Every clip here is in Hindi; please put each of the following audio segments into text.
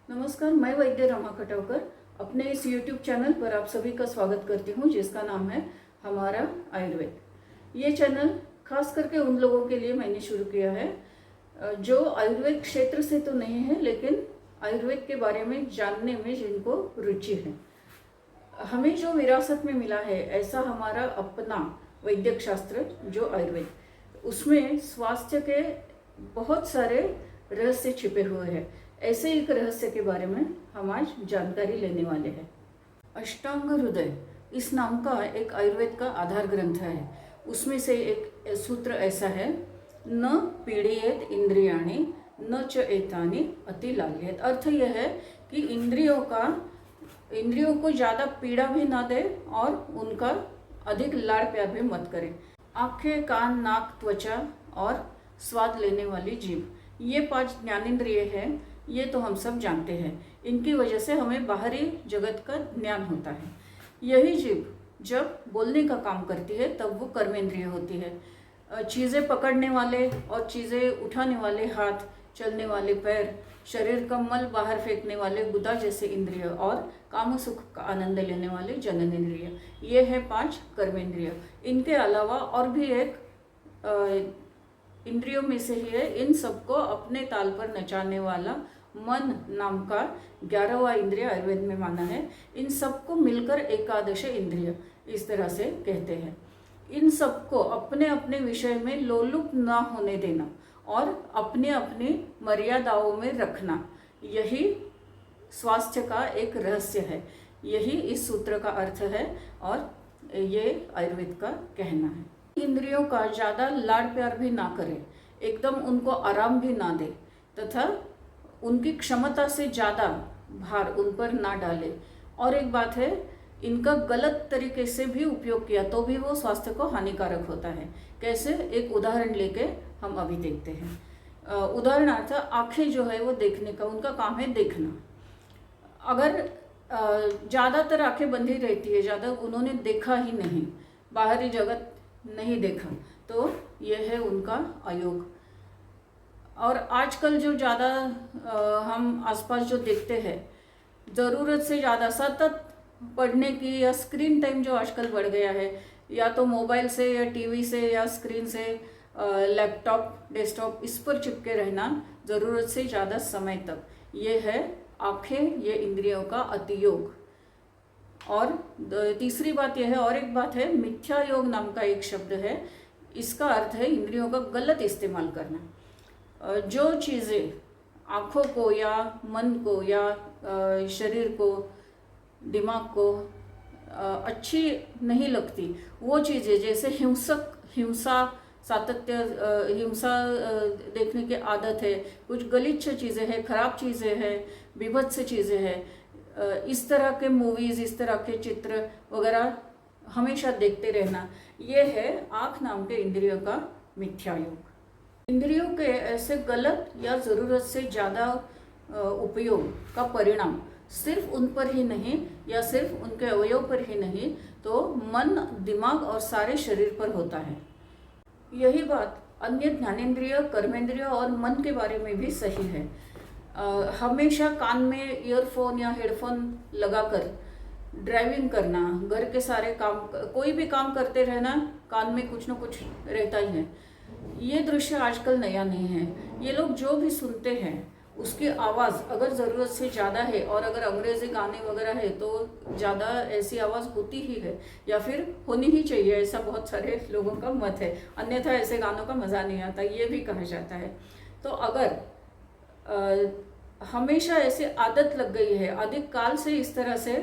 नमस्कार, मैं वैद्य रमा खटावकर अपने इस YouTube चैनल पर आप सभी का स्वागत करती हूँ जिसका नाम है हमारा आयुर्वेद। ये चैनल खास करके उन लोगों के लिए मैंने शुरू किया है जो आयुर्वेद क्षेत्र से तो नहीं है लेकिन आयुर्वेद के बारे में जानने में जिनको रुचि है। हमें जो विरासत में मिला है ऐसा हमारा अपना वैद्यक शास्त्र जो आयुर्वेद, उसमें स्वास्थ्य के बहुत सारे रहस्य छिपे हुए हैं। ऐसे एक रहस्य के बारे में हम आज जानकारी लेने वाले हैं। अष्टांग हृदय इस नाम का एक आयुर्वेद का आधार ग्रंथ है। उसमें से एक सूत्र ऐसा है, न पीड़येत इंद्रियाणि न च एतानि अति लाल्येत। अर्थ यह है कि इंद्रियों को ज़्यादा पीड़ा भी ना दे और उनका अधिक लाड़ प्यार भी मत करें। आँखें, कान, नाक, त्वचा और स्वाद लेने वाली जीभ, ये 5 ज्ञानेंद्रिय हैं। ये तो हम सब जानते हैं। इनकी वजह से हमें बाहरी जगत का ज्ञान होता है। यही जीभ जब बोलने का काम करती है तब वो कर्मेंद्रिय होती है। चीज़ें पकड़ने वाले और चीज़ें उठाने वाले हाथ, चलने वाले पैर, शरीर का मल बाहर फेंकने वाले गुदा जैसे इंद्रिय और काम सुख का आनंद लेने वाले जननेंद्रिय, ये है 5 कर्मेंद्रिय। इनके अलावा और भी एक इंद्रियों में से ही है, इन सबको अपने ताल पर नचाने वाला मन नाम का 11वां इंद्रिय आयुर्वेद में माना है। इन सबको मिलकर एकादश इंद्रिय इस तरह से कहते हैं। इन सबको अपने अपने विषय में लोलुप ना होने देना और अपने अपनी मर्यादाओं में रखना, यही स्वास्थ्य का एक रहस्य है। यही इस सूत्र का अर्थ है और ये आयुर्वेद का कहना है। इंद्रियों का ज़्यादा लाड़ प्यार भी ना करें, एकदम उनको आराम भी ना दे तथा उनकी क्षमता से ज़्यादा भार उन पर ना डाले। और एक बात है, इनका गलत तरीके से भी उपयोग किया तो भी वो स्वास्थ्य को हानिकारक होता है। कैसे, एक उदाहरण लेके हम अभी देखते हैं। उदाहरणार्थ, आँखें जो है वो देखने का, उनका काम है देखना। अगर ज़्यादातर आँखें बंधी रहती है, ज़्यादा उन्होंने देखा ही नहीं, बाहरी जगत नहीं देखा, तो यह है उनका अयोग। और आजकल जो ज़्यादा हम आसपास जो देखते हैं, ज़रूरत से ज़्यादा सतत पढ़ने की या स्क्रीन टाइम जो आजकल बढ़ गया है, या तो मोबाइल से या टीवी से या स्क्रीन से, लैपटॉप, डेस्कटॉप, इस पर चिपके रहना ज़रूरत से ज़्यादा समय तक, ये है आँखें, ये इंद्रियों का अतियोग। और तीसरी बात यह है, और एक बात है, मिथ्या योग नाम का एक शब्द है। इसका अर्थ है इंद्रियों का गलत इस्तेमाल करना। जो चीज़ें आँखों को या मन को या शरीर को, दिमाग को अच्छी नहीं लगती, वो चीज़ें जैसे हिंसा, सातत्य, हिंसा देखने की आदत है, कुछ गलीच्छ चीज़ें हैं, खराब चीज़ें हैं, विभत्स चीज़ें हैं, इस तरह के मूवीज़, इस तरह के चित्र वगैरह हमेशा देखते रहना, ये है आँख नाम के इंद्रियों का मिथ्या योग। इंद्रियों के ऐसे गलत या ज़रूरत से ज़्यादा उपयोग का परिणाम सिर्फ उन पर ही नहीं या सिर्फ उनके अवयव पर ही नहीं, तो मन, दिमाग और सारे शरीर पर होता है। यही बात अन्य ज्ञानेंद्रिय, कर्मेंद्रिय और मन के बारे में भी सही है। हमेशा कान में ईयरफोन या हेडफोन लगाकर ड्राइविंग करना, घर के सारे काम, कोई भी काम करते रहना, कान में कुछ न कुछ रहता ही है। ये दृश्य आजकल नया नहीं है। ये लोग जो भी सुनते हैं उसकी आवाज़ अगर ज़रूरत से ज़्यादा है, और अगर अंग्रेज़ी गाने वगैरह है तो ज़्यादा ऐसी आवाज़ होती ही है या फिर होनी ही चाहिए, ऐसा बहुत सारे लोगों का मत है। अन्यथा ऐसे गानों का मज़ा नहीं आता, ये भी कहा जाता है। तो अगर हमेशा ऐसे आदत लग गई है, अधिक काल से इस तरह से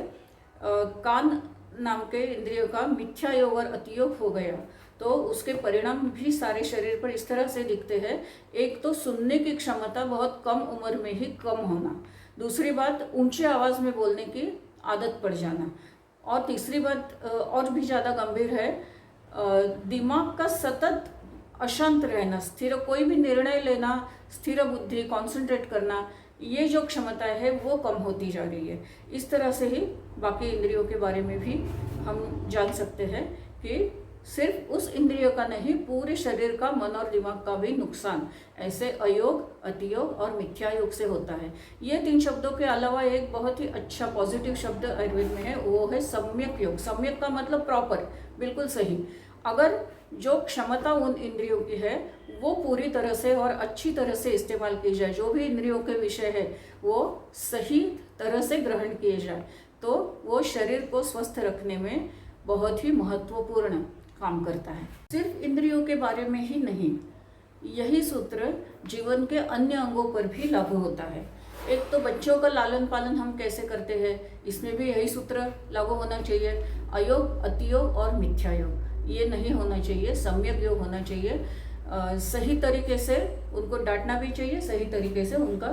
कान नाम के इंद्रियों का मिथ्या योग और अतियोग हो गया, तो उसके परिणाम भी सारे शरीर पर इस तरह से दिखते हैं। एक तो सुनने की क्षमता बहुत कम उम्र में ही कम होना, दूसरी बात ऊंची आवाज़ में बोलने की आदत पड़ जाना, और तीसरी बात और भी ज़्यादा गंभीर है, दिमाग का सतत अशांत रहना, स्थिर कोई भी निर्णय लेना, स्थिर बुद्धि, कॉन्सेंट्रेट करना, ये जो क्षमता है वो कम होती जा रही है। इस तरह से ही बाकी इंद्रियों के बारे में भी हम जान सकते हैं कि सिर्फ उस इंद्रिय का नहीं, पूरे शरीर का, मन और दिमाग का भी नुकसान ऐसे अयोग, अतियोग और मिथ्या योग से होता है। ये 3 शब्दों के अलावा एक बहुत ही अच्छा पॉजिटिव शब्द आयुर्वेद में है, वो है सम्यक योग। सम्यक का मतलब प्रॉपर, बिल्कुल सही। अगर जो क्षमता उन इंद्रियों की है वो पूरी तरह से और अच्छी तरह से इस्तेमाल की जाए, जो भी इंद्रियों के विषय है वो सही तरह से ग्रहण किए जाए, तो वो शरीर को स्वस्थ रखने में बहुत ही महत्वपूर्ण काम करता है। सिर्फ इंद्रियों के बारे में ही नहीं, यही सूत्र जीवन के अन्य अंगों पर भी लागू होता है। एक तो बच्चों का लालन पालन हम कैसे करते हैं, इसमें भी यही सूत्र लागू होना चाहिए। अयोग, अतियोग और मिथ्या योग ये नहीं होना चाहिए, सम्यक योग होना चाहिए। सही तरीके से उनको डांटना भी चाहिए, सही तरीके से उनका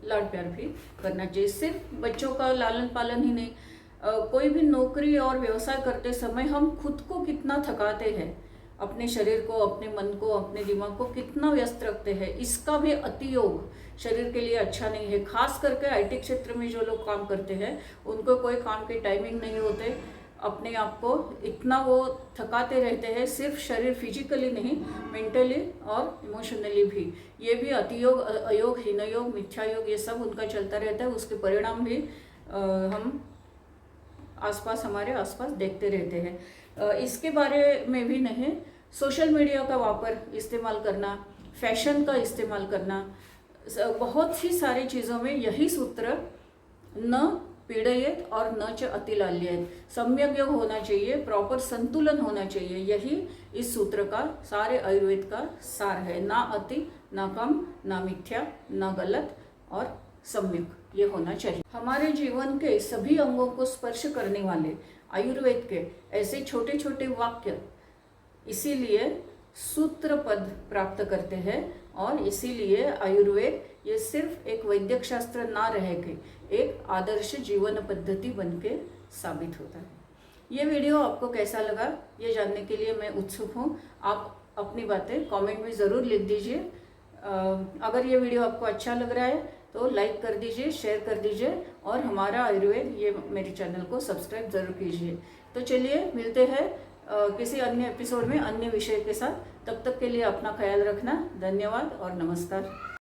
लाड प्यार भी करना चाहिए। सिर्फ बच्चों का लालन पालन ही नहीं, कोई भी नौकरी और व्यवसाय करते समय हम खुद को कितना थकाते हैं, अपने शरीर को, अपने मन को, अपने दिमाग को कितना व्यस्त रखते हैं, इसका भी अतियोग शरीर के लिए अच्छा नहीं है। खास करके आईटी क्षेत्र में जो लोग काम करते हैं उनको कोई काम की टाइमिंग नहीं होते, अपने आप को इतना वो थकाते रहते हैं, सिर्फ शरीर फिजिकली नहीं, मेंटली और इमोशनली भी। ये भी अतियोग, अयोग, हीनयोग, मिथ्या योग ये सब उनका चलता रहता है। उसके परिणाम भी हम आसपास, हमारे आसपास देखते रहते हैं। इसके बारे में भी नहीं, सोशल मीडिया का वापर, इस्तेमाल करना, फैशन का इस्तेमाल करना, बहुत सी सारी चीज़ों में यही सूत्र न पीड़येत और न च अतिलाल्येत, सम्यक योग होना चाहिए, प्रॉपर संतुलन होना चाहिए। यही इस सूत्र का, सारे आयुर्वेद का सार है। ना अति, ना कम, ना मिथ्या, ना गलत और सम्यक ये होना चाहिए। हमारे जीवन के सभी अंगों को स्पर्श करने वाले आयुर्वेद के ऐसे छोटे छोटे वाक्य इसीलिए सूत्र पद प्राप्त करते हैं, और इसीलिए आयुर्वेद ये सिर्फ एक वैद्यक शास्त्र ना रह के एक आदर्श जीवन पद्धति बनके साबित होता है। ये वीडियो आपको कैसा लगा ये जानने के लिए मैं उत्सुक हूँ। आप अपनी बातें कमेंट में ज़रूर लिख दीजिए। अगर ये वीडियो आपको अच्छा लग रहा है तो लाइक कर दीजिए, शेयर कर दीजिए, और हमारा आयुर्वेद ये मेरे चैनल को सब्सक्राइब ज़रूर कीजिए। तो चलिए मिलते हैं किसी अन्य एपिसोड में अन्य विषय के साथ। तब तक के लिए अपना ख्याल रखना। धन्यवाद और नमस्कार।